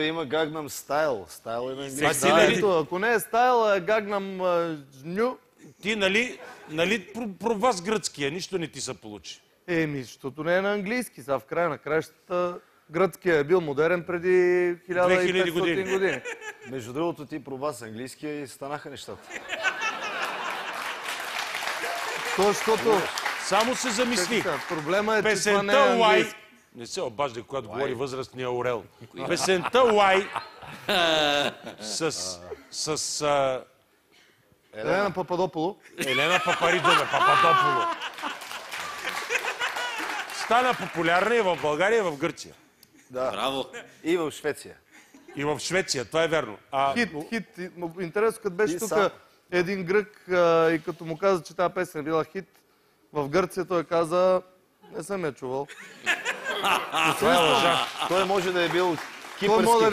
Има Gangnam Style. Стайл е на английски. Ако не е стайл, е Gangnam New. Ти нали пробва с гръцкия, нищо не ти се получи. Защото не е на английски. Сега в края на краищата гръцкия е бил модерен преди 2000 години. Между другото, ти проба с английския и станаха нещата. Защото... Само се замисли. Проблема е, че това не е английски. Не се обаждай, когато говори възрастния Орел. Песента Лай с Елена Пападополо. Елена Пападополо. Стана популярна и в България, и в Гърция. Да. Браво! И в Швеция. И в Швеция, това е верно. Хит. Интересно, като беше тук един грък и като му каза, че тази песен е била хит, в Гърция той каза, не съм я чувал. Това е лъжа. Той може да е бил кипърски